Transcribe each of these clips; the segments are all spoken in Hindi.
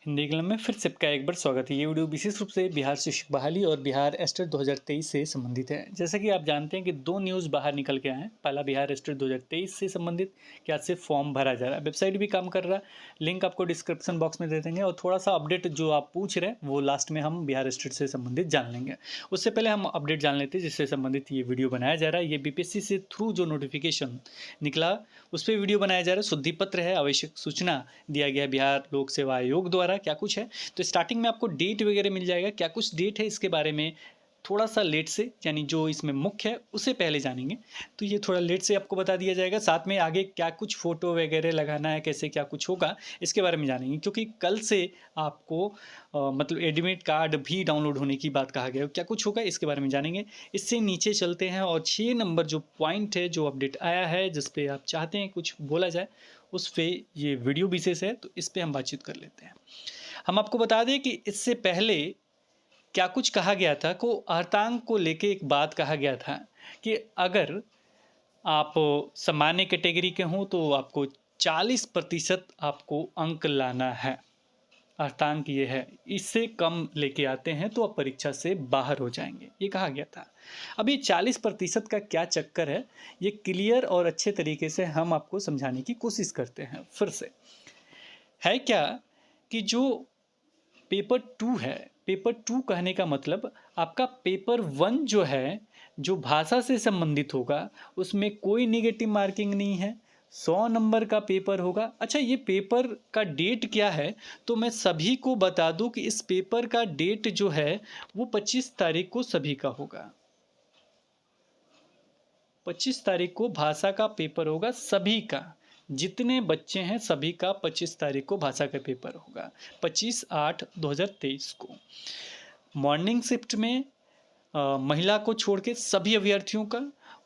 हिंदी क्लब में फिर से आपका एक बार स्वागत है। ये वीडियो विशेष रूप से बिहार शिक्षक बहाली और बिहार एस्टेट 2023 से संबंधित है। जैसा कि आप जानते हैं कि दो न्यूज़ बाहर निकल के आए हैं। पहला बिहार एस्टेट 2023 से संबंधित कि आज से फॉर्म भरा जा रहा है। वेबसाइट भी काम कर रहा है, लिंक आपको डिस्क्रिप्शन बॉक्स में दे देंगे। और थोड़ा सा अपडेट जो आप पूछ रहे हैं वो लास्ट में हम बिहार एस्टेट से संबंधित जान लेंगे। उससे पहले हम अपडेट जान लेते हैं जिससे संबंधित ये वीडियो बनाया जा रहा है। ये बीपीएससी से थ्रू जो नोटिफिकेशन निकला उस पर वीडियो बनाया जा रहा है। शुद्धि पत्र है, आवश्यक सूचना दिया गया है बिहार लोक सेवा आयोग द्वारा, क्या कुछ है। तो स्टार्टिंग में आपको डेट वगैरह मिल जाएगा, क्या कुछ डेट है इसके बारे में थोड़ा सा लेट से, यानी जो इसमें मुख्य है उसे पहले जानेंगे। तो ये थोड़ा लेट से आपको बता दिया जाएगा। साथ में आगे क्या कुछ फ़ोटो वगैरह लगाना है, कैसे क्या कुछ होगा इसके बारे में जानेंगे, क्योंकि कल से आपको मतलब एडमिट कार्ड भी डाउनलोड होने की बात कहा गया है। क्या कुछ होगा इसके बारे में जानेंगे। इससे नीचे चलते हैं और 6 नंबर जो पॉइंट है, जो अपडेट आया है जिस पे आप चाहते हैं कुछ बोला जाए, उस पे ये वीडियो विशेष है, तो इस पे हम बातचीत कर लेते हैं। हम आपको बता दें कि इससे पहले क्या कुछ कहा गया था, को अर्हतांक को लेके एक बात कहा गया था कि अगर आप सामान्य कैटेगरी के हों तो आपको 40% आपको अंक लाना है। अर्हतांक ये है, इससे कम लेके आते हैं तो आप परीक्षा से बाहर हो जाएंगे, ये कहा गया था। अब ये 40% का क्या चक्कर है, ये क्लियर और अच्छे तरीके से हम आपको समझाने की कोशिश करते हैं। फिर से है क्या कि जो पेपर 2 है, पेपर 2 कहने का मतलब आपका पेपर 1 जो है, जो भाषा से संबंधित होगा, उसमें कोई नेगेटिव मार्किंग नहीं है। 100 नंबर का पेपर होगा। अच्छा, ये पेपर का डेट क्या है, तो मैं सभी को बता दूं कि इस पेपर का डेट जो है वो 25 तारीख को सभी का होगा। 25 तारीख को भाषा का पेपर होगा सभी का, जितने बच्चे हैं सभी का 25 तारीख को भाषा का पेपर होगा, 25/8/2023 को। मॉर्निंग शिफ्ट में महिला को छोड़ के सभी अभ्यर्थियों का,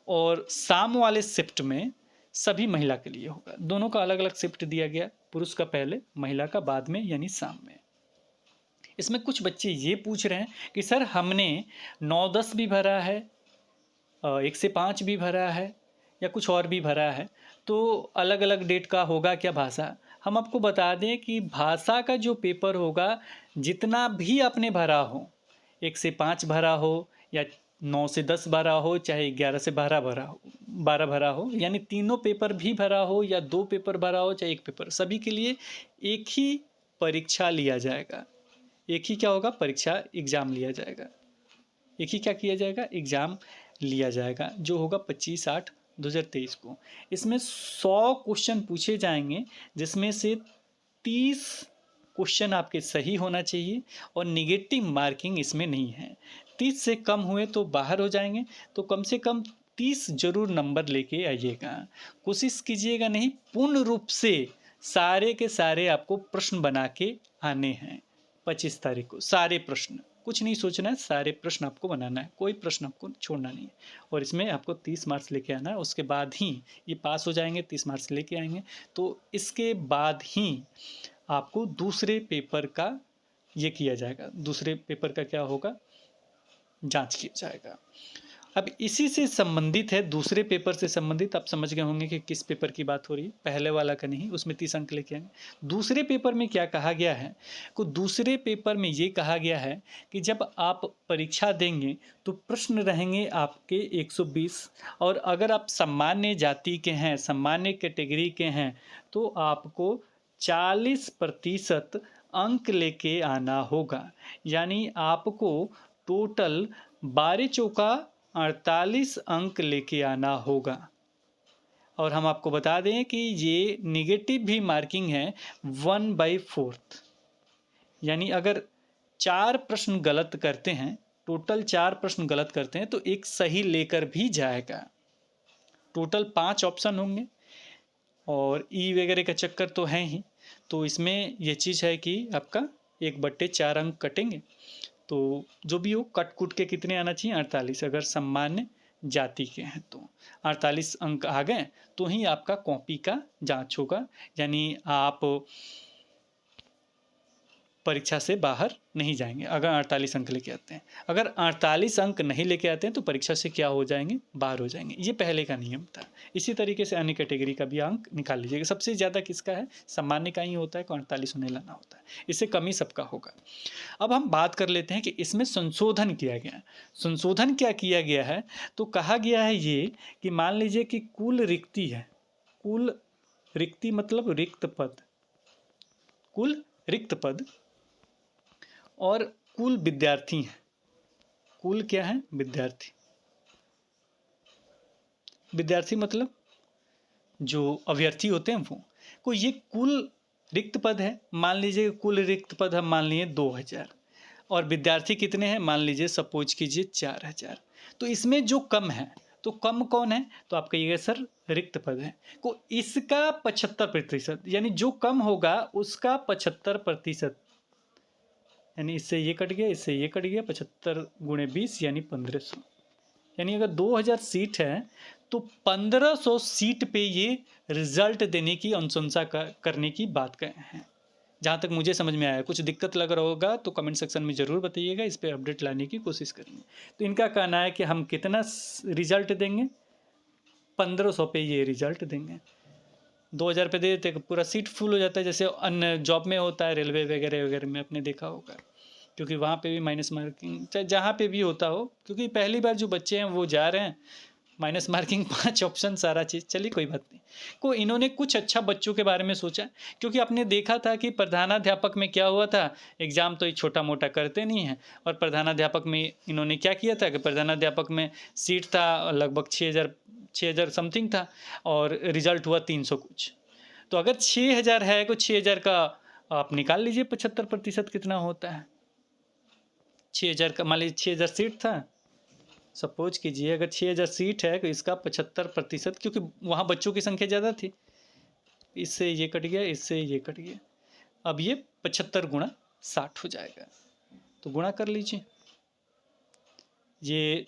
और शाम वाले शिफ्ट में सभी महिला के लिए होगा। दोनों का अलग अलग शिफ्ट दिया गया, पुरुष का पहले, महिला का बाद में, यानी शाम में। इसमें कुछ बच्चे ये पूछ रहे हैं कि सर हमने 9-10 भी भरा है, 1 से 5 भी भरा है, या कुछ और भी भरा है, तो अलग अलग डेट का होगा क्या भाषा। हम आपको बता दें कि भाषा का जो पेपर होगा, जितना भी आपने भरा हो, 1 से 5 भरा हो या 9 से 10 भरा हो, चाहे 11 से 12 भरा हो, 12 भरा हो, यानी तीनों पेपर भी भरा हो या 2 पेपर भरा हो चाहे 1 पेपर, सभी के लिए एक ही परीक्षा लिया जाएगा। एक ही क्या होगा, परीक्षा, एग्ज़ाम लिया जाएगा। एक ही क्या किया जाएगा, एग्ज़ाम लिया जाएगा, जो होगा 25/8/2023 को। इसमें 100 क्वेश्चन पूछे जाएंगे, जिसमें से 30 क्वेश्चन आपके सही होना चाहिए और निगेटिव मार्किंग इसमें नहीं है। 30 से कम हुए तो बाहर हो जाएंगे, तो कम से कम 30 जरूर नंबर लेके आइएगा। कोशिश कीजिएगा नहीं, पूर्ण रूप से सारे के सारे आपको प्रश्न बना के आने हैं 25 तारीख को। सारे प्रश्न, कुछ नहीं सोचना है, सारे प्रश्न आपको बनाना है, कोई प्रश्न आपको छोड़ना नहीं है। और इसमें आपको 30 मार्क्स लेके आना है, उसके बाद ही ये पास हो जाएंगे, 30 मार्क्स लेके आएंगे। तो इसके बाद ही आपको दूसरे पेपर का ये किया जाएगा, दूसरे पेपर का क्या होगा, जांच किया जाएगा। अब इसी से संबंधित है, दूसरे पेपर से संबंधित, आप समझ गए होंगे कि किस पेपर की बात हो रही है, पहले वाला का नहीं, उसमें 30 अंक लेके आएंगे। दूसरे पेपर में क्या कहा गया है, को दूसरे पेपर में ये कहा गया है कि जब आप परीक्षा देंगे तो प्रश्न रहेंगे आपके 120, और अगर आप सामान्य जाति के हैं, सामान्य कैटेगरी के हैं, तो आपको 40% अंक लेके आना होगा। यानी आपको टोटल 12 चौका 48 अंक लेके आना होगा। और हम आपको बता दें कि ये निगेटिव भी मार्किंग है 1/4, यानी अगर 4 प्रश्न गलत करते हैं, टोटल 4 प्रश्न गलत करते हैं, तो एक सही लेकर भी जाएगा। टोटल 5 ऑप्शन होंगे, और ई वगैरह का चक्कर तो है ही, तो इसमें यह चीज़ है कि आपका 1/4 अंक कटेंगे। तो जो भी हो, कट कुट के कितने आना चाहिए, 48, अगर सामान्य जाति के हैं तो 48 अंक आ गए तो ही आपका कॉपी का जांच होगा। यानी आप परीक्षा से बाहर नहीं जाएंगे अगर 48 अंक लेके आते हैं। अगर 48 अंक नहीं लेके आते हैं तो परीक्षा से क्या हो जाएंगे, बाहर हो जाएंगे। ये पहले का नियम था। इसी तरीके से अन्य कैटेगरी का भी अंक निकाल लीजिएगा। सबसे ज़्यादा किसका है, सामान्य का ही होता है, 48 उन्हें लाना होता है, इससे कम ही सबका होगा। अब हम बात कर लेते हैं कि इसमें संशोधन किया गया है। संशोधन क्या किया गया है, तो कहा गया है ये कि मान लीजिए कि कुल रिक्ति है, कुल रिक्ति मतलब रिक्त पद, कुल रिक्त पद और कुल विद्यार्थी हैं। कुल क्या है, विद्यार्थी। विद्यार्थी मतलब जो अभ्यर्थी होते हैं वो को, ये कुल रिक्त पद है। मान लीजिए कुल रिक्त पद हम मान लिए 2000 और विद्यार्थी कितने हैं, मान लीजिए सपोज कीजिए 4000। तो इसमें जो कम है, तो कम कौन है, तो आप कहिएगा सर रिक्त पद है। को इसका 75%, यानी जो कम होगा उसका 75%, यानी इससे ये कट गया, इससे ये कट गया, 75 गुणे 20 यानी 1500। यानी अगर 2000 सीट है तो 1500 सीट पे ये रिजल्ट देने की अनुशंसा करने की बात कहे हैं, जहाँ तक मुझे समझ में आया। कुछ दिक्कत लग रहा होगा तो कमेंट सेक्शन में ज़रूर बताइएगा, इस पर अपडेट लाने की कोशिश करेंगे। तो इनका कहना है कि हम कितना रिजल्ट देंगे, 1500 पे ये रिजल्ट देंगे। 2000 पे दे देते पूरा सीट फुल हो जाता है, जैसे अन्य जॉब में होता है, रेलवे वगैरह वगैरह में आपने देखा होगा, क्योंकि वहाँ पे भी माइनस मार्किंग, चाहे जहाँ पे भी होता हो, क्योंकि पहली बार जो बच्चे हैं वो जा रहे हैं, माइनस मार्किंग 5 ऑप्शन सारा चीज़। चलिए कोई बात नहीं। को इन्होंने कुछ अच्छा बच्चों के बारे में सोचा, क्योंकि आपने देखा था कि प्रधानाध्यापक में क्या हुआ था, एग्ज़ाम तो ये छोटा मोटा करते नहीं हैं, और प्रधानाध्यापक में इन्होंने क्या किया था कि प्रधानाध्यापक में सीट था लगभग 6000 समथिंग था और रिजल्ट हुआ 300 कुछ। तो अगर 6000 है तो 6000 का आप निकाल लीजिए 75% कितना होता है। 6000 का मान लीजिए 6000 सीट था, सपोज कीजिए अगर 6000 सीट है तो इसका 75%, क्योंकि वहाँ बच्चों की संख्या ज़्यादा थी, इससे ये कट गया, इससे ये कट गया, अब ये 75 गुणा 60 हो जाएगा। तो गुणा कर लीजिए, ये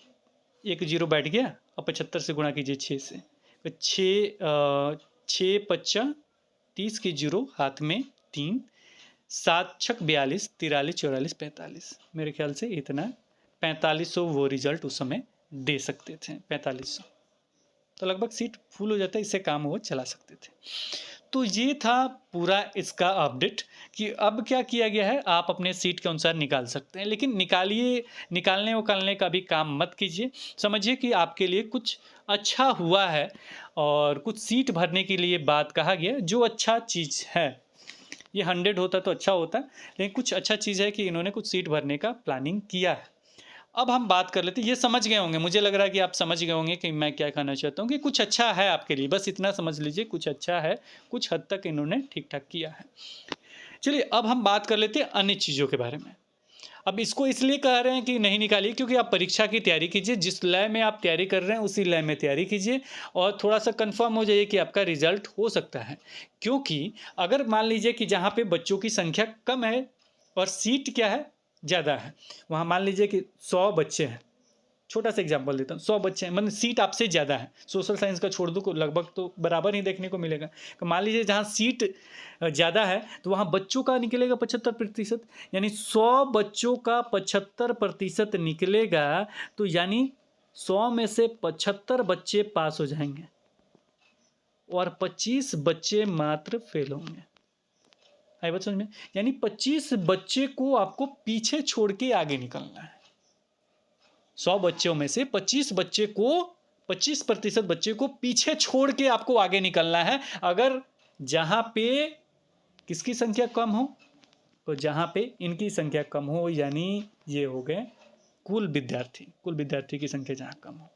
एक जीरो बैठ गया, और 75 से गुणा कीजिए 6 से, तो 6 पच्चा 30 की जीरो हाथ में 3, 7 छक 42, 43 44 45, मेरे ख्याल से इतना 4500 वो रिजल्ट उस समय दे सकते थे, 4500। तो लगभग सीट फुल हो जाता है, इससे काम वो चला सकते थे। तो ये था पूरा इसका अपडेट कि अब क्या किया गया है, आप अपने सीट के अनुसार निकाल सकते हैं, लेकिन निकालने उकालने का भी काम मत कीजिए। समझिए कि आपके लिए कुछ अच्छा हुआ है और कुछ सीट भरने के लिए बात कहा गया, जो अच्छा चीज़ है। ये 100 होता तो अच्छा होता, लेकिन कुछ अच्छा चीज़ है कि इन्होंने कुछ सीट भरने का प्लानिंग किया है। अब हम बात कर लेते हैं, ये समझ गए होंगे, मुझे लग रहा है कि आप समझ गए होंगे कि मैं क्या कहना चाहता हूँ, कि कुछ अच्छा है आपके लिए, बस इतना समझ लीजिए, कुछ अच्छा है, कुछ हद तक इन्होंने ठीक ठाक किया है। चलिए अब हम बात कर लेते हैं अन्य चीज़ों के बारे में। अब इसको इसलिए कह रहे हैं कि नहीं निकालिए, क्योंकि आप परीक्षा की तैयारी कीजिए, जिस लय में आप तैयारी कर रहे हैं उसी लय में तैयारी कीजिए, और थोड़ा सा कंफर्म हो जाइए कि आपका रिजल्ट हो सकता है। क्योंकि अगर मान लीजिए कि जहाँ पे बच्चों की संख्या कम है और सीट क्या है, ज़्यादा है, वहाँ मान लीजिए कि 100 बच्चे हैं, छोटा सा एग्जांपल देता हूँ, 100 बच्चे हैं, मतलब सीट आपसे ज़्यादा है, सोशल साइंस का छोड़ दो को लगभग तो बराबर ही देखने को मिलेगा। तो मान लीजिए जहाँ सीट ज़्यादा है तो वहाँ बच्चों का निकलेगा 75%, यानी 100 बच्चों का 75% निकलेगा, तो यानी 100 में से 75 बच्चे पास हो जाएंगे और 25 बच्चे मात्र फेल होंगे। आई बात समझ में? यानी 25 बच्चे को आपको पीछे छोड़ के आगे निकलना है। 100 बच्चों में से 25% बच्चे को पीछे छोड़ के आपको आगे निकलना है। अगर जहाँ पे किसकी संख्या कम हो, तो जहाँ पे इनकी संख्या कम हो, यानी ये हो गए कुल विद्यार्थी की संख्या जहाँ कम हो।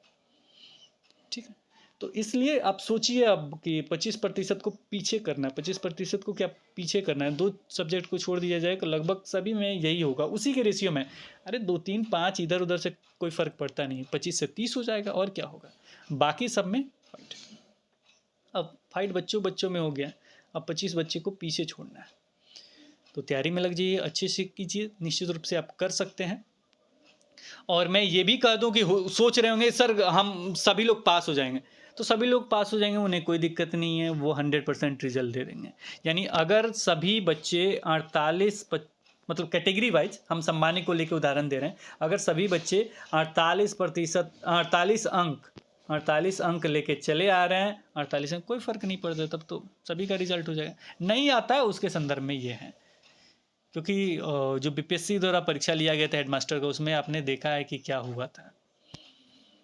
ठीक है, तो इसलिए आप सोचिए अब कि 25% को पीछे करना है, 25% को क्या पीछे करना है, 2 सब्जेक्ट को छोड़ दिया जाए तो लगभग सभी में यही होगा, उसी के रेशियो में। अरे 2 3 5 इधर उधर से कोई फ़र्क पड़ता नहीं, 25 से 30 हो जाएगा और क्या होगा, बाकी सब में फाइट। अब फाइट बच्चों में हो गया, अब 25 बच्चे को पीछे छोड़ना है। तो तैयारी में लग जाइए, अच्छे से कीजिए, निश्चित रूप से आप कर सकते हैं। और मैं ये भी कह दूं कि सोच रहे होंगे सर हम सभी लोग पास हो जाएंगे, तो सभी लोग पास हो जाएंगे, उन्हें कोई दिक्कत नहीं है, वो 100% रिजल्ट दे देंगे। यानी अगर सभी बच्चे 48 मतलब कैटेगरी वाइज हम सम्मान्य को लेकर उदाहरण दे रहे हैं। अगर सभी बच्चे 48% 48 अंक लेके चले आ रहे हैं, 48 अंक, कोई फ़र्क नहीं पड़ता, तब तो सभी का रिजल्ट हो जाएगा। नहीं आता है उसके संदर्भ में ये है, क्योंकि जो बीपीएससी द्वारा परीक्षा लिया गया था हेडमास्टर का, उसमें आपने देखा है कि क्या हुआ था।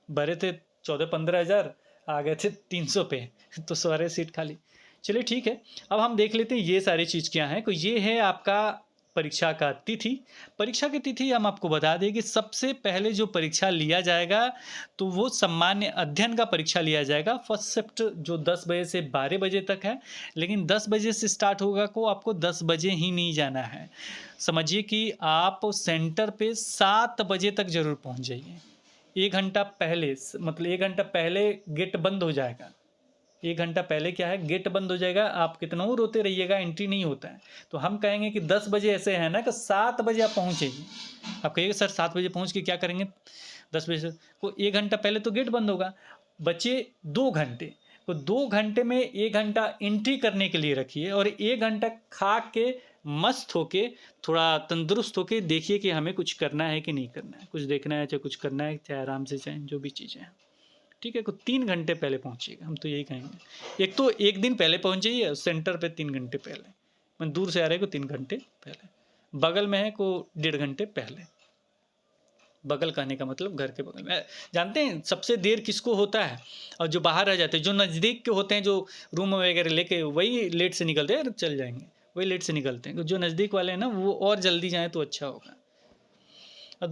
भरे थे 14-15 हज़ार, आ गए थे 300 पे, तो सारे सीट खाली। चलिए ठीक है, अब हम देख लेते हैं ये सारी चीज़ क्या है। तो ये है आपका परीक्षा का तिथि। परीक्षा की तिथि हम आपको बता दें कि सबसे पहले जो परीक्षा लिया जाएगा तो वो सामान्य अध्ययन का परीक्षा लिया जाएगा। फर्स्ट शिफ्ट जो 10 बजे से 12 बजे तक है, लेकिन 10 बजे से स्टार्ट होगा को आपको 10 बजे ही नहीं जाना है। समझिए कि आप सेंटर पे 7 बजे तक ज़रूर पहुंच जाइए। 1 घंटा पहले, मतलब 1 घंटा पहले गेट बंद हो जाएगा। 1 घंटा पहले क्या है, गेट बंद हो जाएगा। आप कितना ही रोते रहिएगा, एंट्री नहीं होता है। तो हम कहेंगे कि 10 बजे ऐसे है ना कि 7 बजे आप पहुँचेंगे। आप कहिएगा सर 7 बजे पहुँच के क्या करेंगे, 10 बजे से को 1 घंटा पहले तो गेट बंद होगा। बचे 2 घंटे, तो 2 घंटे में 1 घंटा एंट्री करने के लिए रखिए और 1 घंटा खा के मस्त होके, थोड़ा तंदुरुस्त होके देखिए कि हमें कुछ करना है कि नहीं करना है। कुछ देखना है, चाहे कुछ करना है, चाहे आराम से, चाहे जो भी चीज़ें हैं, ठीक है। को 3 घंटे पहले पहुंचिएगा, हम तो यही कहेंगे। एक तो एक दिन पहले पहुंच जाइए, सेंटर पे 3 घंटे पहले। मैं दूर से आ रहे को 3 घंटे पहले, बगल में है को 1.5 घंटे पहले। बगल कहने का मतलब घर के बगल में। जानते हैं सबसे देर किसको होता है, और जो बाहर रह जाते हैं, जो नज़दीक के होते हैं, जो रूम वगैरह लेके, वही लेट से निकलते हैं, चल जाएंगे, वही लेट से निकलते हैं। जो नज़दीक वाले हैं ना, वो और जल्दी जाएँ तो अच्छा होगा। और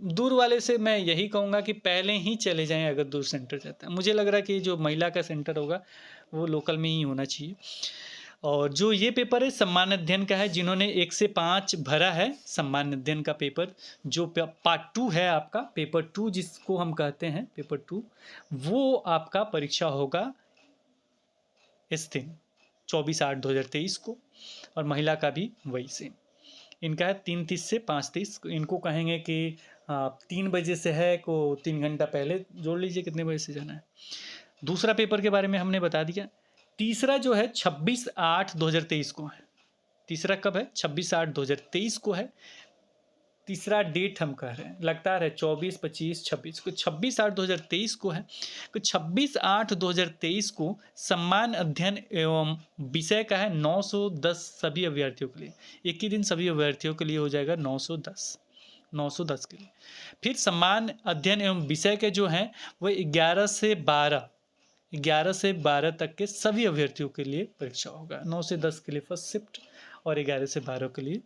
दूर वाले से मैं यही कहूँगा कि पहले ही चले जाएं अगर दूर सेंटर जाता है। मुझे लग रहा है कि जो महिला का सेंटर होगा वो लोकल में ही होना चाहिए। और जो ये पेपर है सम्मान अध्ययन का है, जिन्होंने 1 से 5 भरा है सम्मान अध्ययन का पेपर, जो पार्ट 2 है आपका, पेपर 2 जिसको हम कहते हैं पेपर 2, वो आपका परीक्षा होगा इस दिन 24/8/2023 को। और महिला का भी वही सेम, इनका है 3:30 से 5:30। इनको कहेंगे कि 3 बजे से है को 3 घंटा पहले जोड़ लीजिए कितने बजे से जाना है। दूसरा पेपर के बारे में हमने बता दिया। तीसरा जो है 26/8/2023 को है। तीसरा कब है, 26/8/2023 को है। तीसरा डेट हम कह रहे हैं, लगातार है 24, 25, 26 को, 26/8/2023 को है। तो 26/8/2023 को सम्मान अध्ययन एवं विषय का है 910 सभी अभ्यर्थियों के लिए। एक ही दिन सभी अभ्यर्थियों के लिए हो जाएगा 910 के लिए। फिर सम्मान अध्ययन एवं विषय के जो हैं वो 11 से 12 तक के सभी अभ्यर्थियों के लिए परीक्षा होगा। 9 से 10 के लिए फर्स्ट शिफ्ट और 11 से 12 के लिए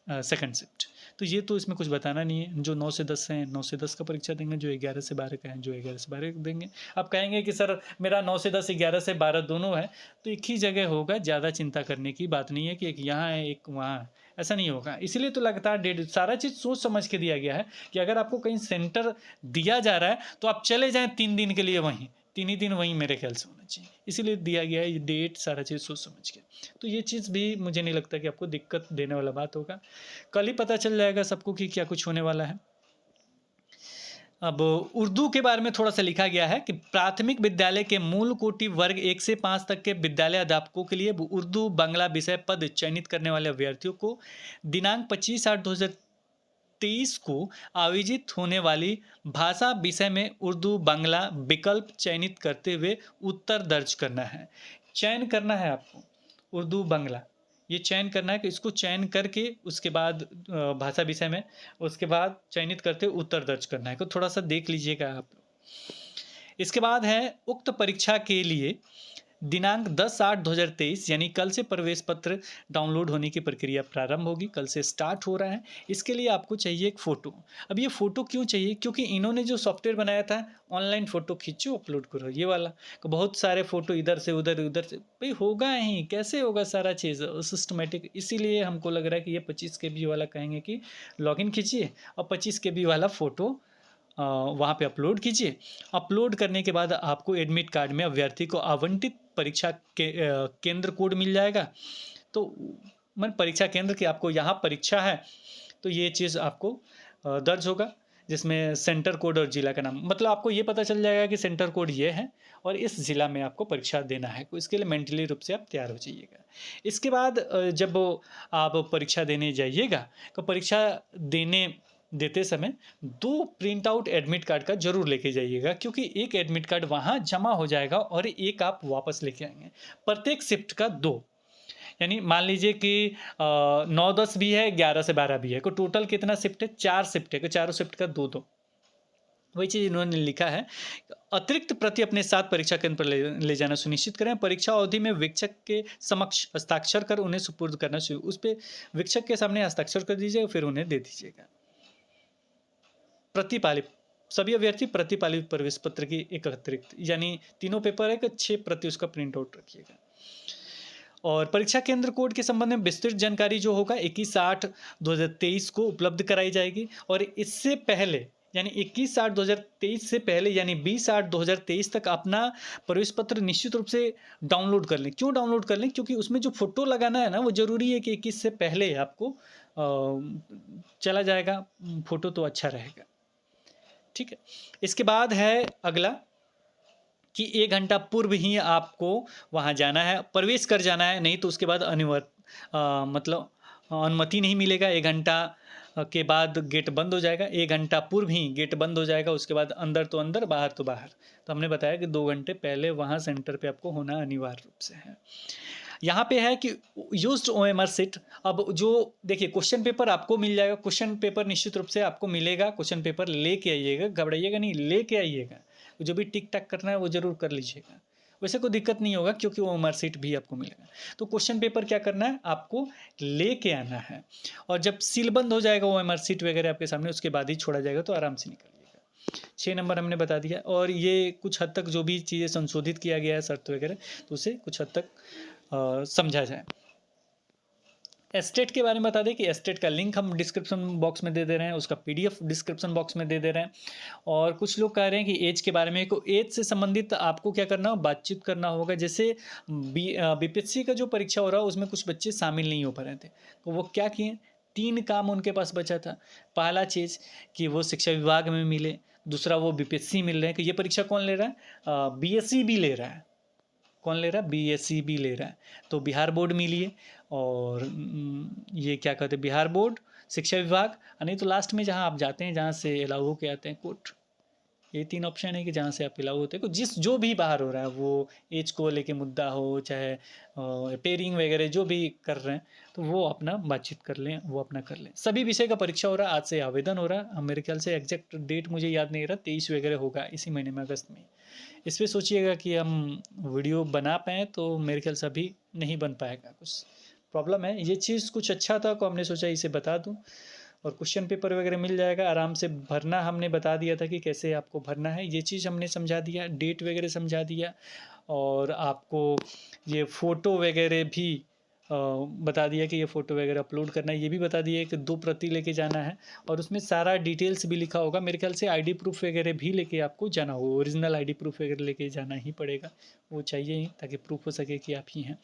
सेकंड शिफ्ट। तो ये तो इसमें कुछ बताना नहीं है। जो 9 से 10 हैं 9 से 10 का परीक्षा देंगे, जो 11 से 12 का है जो 11 से 12 देंगे। आप कहेंगे कि सर मेरा 9 से 10 11 से 12 दोनों है, तो एक ही जगह होगा। ज़्यादा चिंता करने की बात नहीं है कि एक यहाँ है एक वहाँ है, ऐसा नहीं होगा। इसीलिए तो लगातार डेट सारा चीज़ सोच समझ के दिया गया है कि अगर आपको कहीं सेंटर दिया जा रहा है तो आप चले जाएँ 3 दिन के लिए वहीं, 3 ही दिन वहीं मेरे ख्याल से होना चाहिए। इसीलिए दिया गया है ये डेट, सारा चीज़ सोच समझ के। तो ये चीज़ भी मुझे नहीं लगता कि आपको दिक्कत देने वाला बात होगा। कल ही पता चल जाएगा सबको कि क्या कुछ होने वाला है। अब उर्दू के बारे में थोड़ा सा लिखा गया है कि प्राथमिक विद्यालय के मूल कोटि वर्ग 1 से 5 तक के विद्यालय अध्यापकों के लिए उर्दू बांग्ला विषय पद चयनित करने वाले अभ्यर्थियों को दिनांक 25/8/2023 को आयोजित होने वाली भाषा विषय में उर्दू बांग्ला विकल्प चयनित करते हुए उत्तर दर्ज करना है। चयन करना है आपको उर्दू बांग्ला, ये चयन करना है कि इसको चयन करके उसके बाद भाषा विषय में, उसके बाद चयनित करते हुए उत्तर दर्ज करना है। तो थोड़ा सा देख लीजिएगा आप। इसके बाद है उक्त परीक्षा के लिए दिनांक 10/8/2023 यानी कल से प्रवेश पत्र डाउनलोड होने की प्रक्रिया प्रारंभ होगी। कल से स्टार्ट हो रहा है। इसके लिए आपको चाहिए एक फ़ोटो। अब ये फ़ोटो क्यों चाहिए, क्योंकि इन्होंने जो सॉफ्टवेयर बनाया था ऑनलाइन फ़ोटो खींचो अपलोड करो, ये वाला। तो बहुत सारे फ़ोटो इधर से उधर से भाई होगा ही, कैसे होगा सारा चीज़ सिस्टमेटिक। इसीलिए हमको लग रहा है कि ये 25 KB वाला कहेंगे कि लॉगिन कीजिए और 25 KB वाला फ़ोटो वहाँ पे अपलोड कीजिए। अपलोड करने के बाद आपको एडमिट कार्ड में अभ्यर्थी को आवंटित परीक्षा के केंद्र कोड मिल जाएगा। तो मन परीक्षा केंद्र की आपको यहाँ परीक्षा है तो ये चीज़ आपको दर्ज होगा। जिसमें सेंटर कोड और ज़िला का नाम, मतलब आपको ये पता चल जाएगा कि सेंटर कोड ये है और इस ज़िला में आपको परीक्षा देना है। तो इसके लिए मेंटली रूप से आप तैयार हो जाइएगा। इसके बाद जब आप परीक्षा देने जाइएगा तो परीक्षा देते समय 2 प्रिंट आउट एडमिट कार्ड का ज़रूर लेके जाइएगा, क्योंकि एक एडमिट कार्ड वहाँ जमा हो जाएगा और एक आप वापस लेके आएँगे। प्रत्येक शिफ्ट का 2, यानी मान लीजिए कि 9-10 भी है, 11 से 12 भी है, तो टोटल कितना शिफ्ट है? 4 शिफ्ट है, तो चारों शिफ्ट का 2-2। वही चीज़ इन्होंने लिखा है। अतिरिक्त प्रति अपने साथ परीक्षा केंद्र पर ले जाना सुनिश्चित करें। परीक्षा अवधि में विक्षक के समक्ष हस्ताक्षर कर उन्हें सुपुर्द करना चाहिए। उस पे विक्षक के सामने हस्ताक्षर कर दीजिएगा, फिर उन्हें दे दीजिएगा। प्रतिपालित सभी अभ्यर्थी प्रतिपालित प्रवेश पत्र की एक अतिरिक्त, यानी तीनों पेपर है कि 6 प्रति उसका प्रिंट आउट रखिएगा। और परीक्षा केंद्र कोड के संबंध में विस्तृत जानकारी जो होगा 21/8/2023 को उपलब्ध कराई जाएगी। और इससे पहले यानी 21/8/2023 से पहले यानी 20/8/2023 तक अपना प्रवेश पत्र निश्चित रूप से डाउनलोड कर लें। क्यों डाउनलोड कर लें? क्योंकि उसमें जो फोटो लगाना है ना, वो ज़रूरी है कि 21 से पहले आपको चला जाएगा, फोटो तो अच्छा रहेगा। ठीक है। इसके बाद है अगला कि 1 घंटा पूर्व ही आपको वहाँ जाना है, प्रवेश कर जाना है, नहीं तो उसके बाद मतलब अनुमति नहीं मिलेगा। 1 घंटा के बाद गेट बंद हो जाएगा। 1 घंटा पूर्व ही गेट बंद हो जाएगा, उसके बाद अंदर तो अंदर, बाहर तो बाहर। तो हमने बताया कि 2 घंटे पहले वहाँ सेंटर पे आपको होना अनिवार्य रूप से है। यहाँ पे है कि यूज्ड OMR सीट। अब जो देखिए क्वेश्चन पेपर आपको मिल जाएगा, क्वेश्चन पेपर निश्चित रूप से आपको मिलेगा। क्वेश्चन पेपर लेके आइएगा, घबराइएगा नहीं, लेके आइएगा। जो भी टिक टाक करना है वो ज़रूर कर लीजिएगा। वैसे कोई दिक्कत नहीं होगा, क्योंकि वो OMR सीट भी आपको मिलेगा। तो क्वेश्चन पेपर क्या करना है, आपको लेके आना है। और जब सील बंद हो जाएगा OMR सीट वगैरह आपके सामने, उसके बाद ही छोड़ा जाएगा, तो आराम से निकलिएगा। 6 नंबर हमने बता दिया। और ये कुछ हद तक जो भी चीज़ें संशोधित किया गया है शर्त वगैरह, तो उसे कुछ हद तक समझा जाए। एस्टेट के बारे में बता दें कि एस्टेट का लिंक हम डिस्क्रिप्शन बॉक्स में दे दे रहे हैं, उसका PDF डिस्क्रिप्शन बॉक्स में दे दे रहे हैं। और कुछ लोग कह रहे हैं कि एज के बारे में, को एज से संबंधित आपको क्या करना हो, बातचीत करना होगा। जैसे BPSC का जो परीक्षा हो रहा है उसमें कुछ बच्चे शामिल नहीं हो पा रहे थे, तो वो क्या किए, 3 काम उनके पास बचा था। पहला चीज़ कि वो शिक्षा विभाग में मिले, दूसरा वो BPSC मिल रहे हैं कि ये परीक्षा कौन ले रहा है, BSc भी ले रहा है। कौन ले रहा है, BSc भी ले रहा है। तो बिहार बोर्ड मिलिए, और ये क्या कहते हैं, बिहार बोर्ड, शिक्षा विभाग, नहीं तो लास्ट में जहाँ आप जाते हैं, जहाँ से अलाउ होके आते हैं, कोर्ट। ये 3 ऑप्शन है कि जहाँ से आप अलाउ होते हैं। जो भी बाहर हो रहा है, वो एज को लेके मुद्दा हो, चाहे पेयरिंग वगैरह जो भी कर रहे हैं, तो वो अपना बातचीत कर लें, वो अपना कर लें। सभी विषय का परीक्षा हो रहा है, आज से आवेदन हो रहा है। मेरे ख्याल से एग्जैक्ट डेट मुझे याद नहीं रहा, 23 वगैरह होगा इसी महीने में, अगस्त में। इस पर सोचिएगा कि हम वीडियो बना पाएँ, तो मेरे ख्याल से अभी नहीं बन पाएगा, कुछ प्रॉब्लम है। ये चीज़ कुछ अच्छा था, तो हमने सोचा इसे बता दूं। और क्वेश्चन पेपर वगैरह मिल जाएगा, आराम से भरना हमने बता दिया था कि कैसे आपको भरना है, ये चीज़ हमने समझा दिया, डेट वगैरह समझा दिया। और आपको ये फ़ोटो वगैरह भी बता दिया कि ये फ़ोटो वगैरह अपलोड करना है, ये भी बता दिया कि 2 प्रति लेके जाना है। और उसमें सारा डिटेल्स भी लिखा होगा। मेरे ख्याल से ID प्रूफ वगैरह भी लेके आपको जाना होगा, ओरिजिनल ID प्रूफ वगैरह लेके जाना ही पड़ेगा, वो चाहिए ही, ताकि प्रूफ हो सके कि आप ही हैं।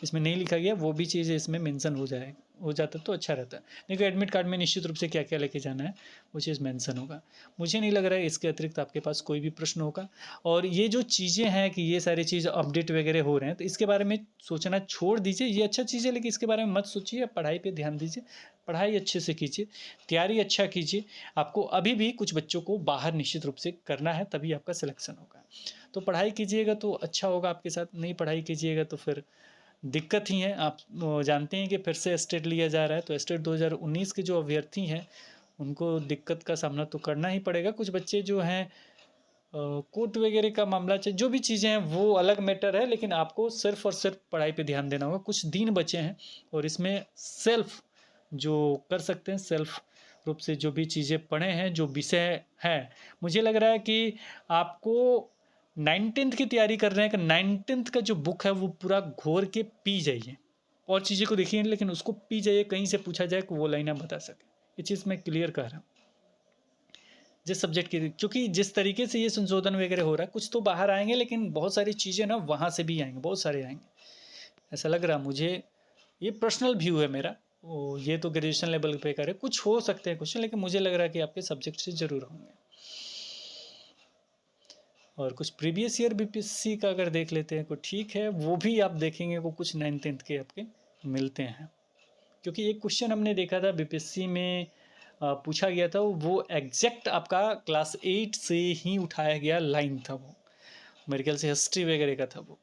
इसमें नहीं लिखा गया, वो भी चीज़ इसमें मेंशन हो जाता तो अच्छा रहता। देखो एडमिट कार्ड में निश्चित रूप से क्या क्या लेके जाना है, वो चीज़ मेंशन होगा। मुझे नहीं लग रहा है इसके अतिरिक्त आपके पास कोई भी प्रश्न होगा। और ये जो चीज़ें हैं कि ये सारी चीज़ अपडेट वगैरह हो रहे हैं, तो इसके बारे में सोचना छोड़ दीजिए। ये अच्छा चीज़ है, लेकिन इसके बारे में मत सोचिए, पढ़ाई पे ध्यान दीजिए, पढ़ाई अच्छे से कीजिए, तैयारी अच्छा कीजिए। आपको अभी भी कुछ बच्चों को बाहर निश्चित रूप से करना है, तभी आपका सिलेक्शन होगा। तो पढ़ाई कीजिएगा तो अच्छा होगा आपके साथ, नहीं पढ़ाई कीजिएगा तो फिर दिक्कत ही है। आप जानते हैं कि फिर से एस्टेट लिया जा रहा है, तो एस्टेट 2019 के जो अभ्यर्थी हैं उनको दिक्कत का सामना तो करना ही पड़ेगा। कुछ बच्चे जो हैं कोर्ट वगैरह का मामला, चाहे जो भी चीज़ें हैं वो अलग मैटर है, लेकिन आपको सिर्फ और सिर्फ पढ़ाई पे ध्यान देना होगा। कुछ दिन बचे हैं, और इसमें सेल्फ जो कर सकते हैं, सेल्फ रूप से जो भी चीज़ें पढ़े हैं, जो विषय हैं, मुझे लग रहा है कि आपको 19th की तैयारी कर रहे हैं कि 19th का जो बुक है वो पूरा घोर के पी जाइए, और चीज़ें को देखिए, लेकिन उसको पी जाइए। कहीं से पूछा जाए कि वो लाइन आप बता सकें। ये चीज़ मैं क्लियर कर रहा हूँ जिस सब्जेक्ट की, क्योंकि जिस तरीके से ये संशोधन वगैरह हो रहा है, कुछ तो बाहर आएंगे, लेकिन बहुत सारी चीज़ें ना वहाँ से भी आएंगे, बहुत सारे आएंगे, ऐसा लग रहा मुझे। ये पर्सनल व्यू है मेरा, ये तो ग्रेजुएशन लेवल पे करे, कुछ हो सकते हैं क्वेश्चन, लेकिन मुझे लग रहा है कि आपके सब्जेक्ट से ज़रूर होंगे। और कुछ प्रीवियस ईयर बीपीएससी का अगर देख लेते हैं तो ठीक है, वो भी आप देखेंगे वो कुछ 9th-10th के आपके मिलते हैं। क्योंकि एक क्वेश्चन हमने देखा था बीपीएससी में पूछा गया था, वो एग्जैक्ट आपका क्लास 8 से ही उठाया गया लाइन था, वो मेरे ख्याल से हिस्ट्री वगैरह का था वो।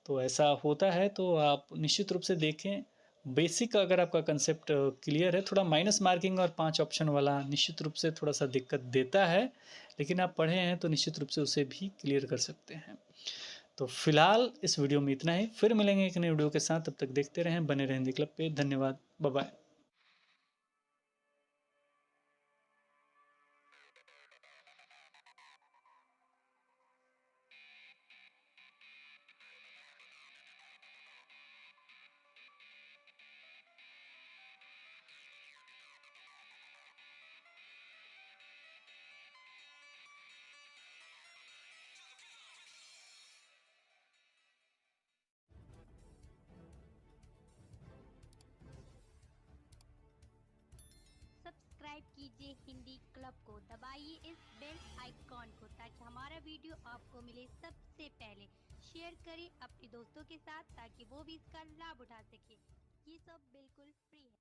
तो ऐसा होता है, तो आप निश्चित रूप से देखें। बेसिक अगर आपका कंसेप्ट क्लियर है, थोड़ा माइनस मार्किंग और 5 ऑप्शन वाला निश्चित रूप से थोड़ा सा दिक्कत देता है, लेकिन आप पढ़े हैं तो निश्चित रूप से उसे भी क्लियर कर सकते हैं। तो फिलहाल इस वीडियो में इतना ही, फिर मिलेंगे एक नई वीडियो के साथ। तब तक देखते रहें, बने रहें हिंदी क्लब पे। धन्यवाद, बाय बाय। सब्सक्राइब कीजिए हिंदी क्लब को, दबाइए इस बेल आइकॉन को ताकि हमारा वीडियो आपको मिले सबसे पहले। शेयर करें अपने दोस्तों के साथ ताकि वो भी इसका लाभ उठा सके। ये सब बिल्कुल फ्री है।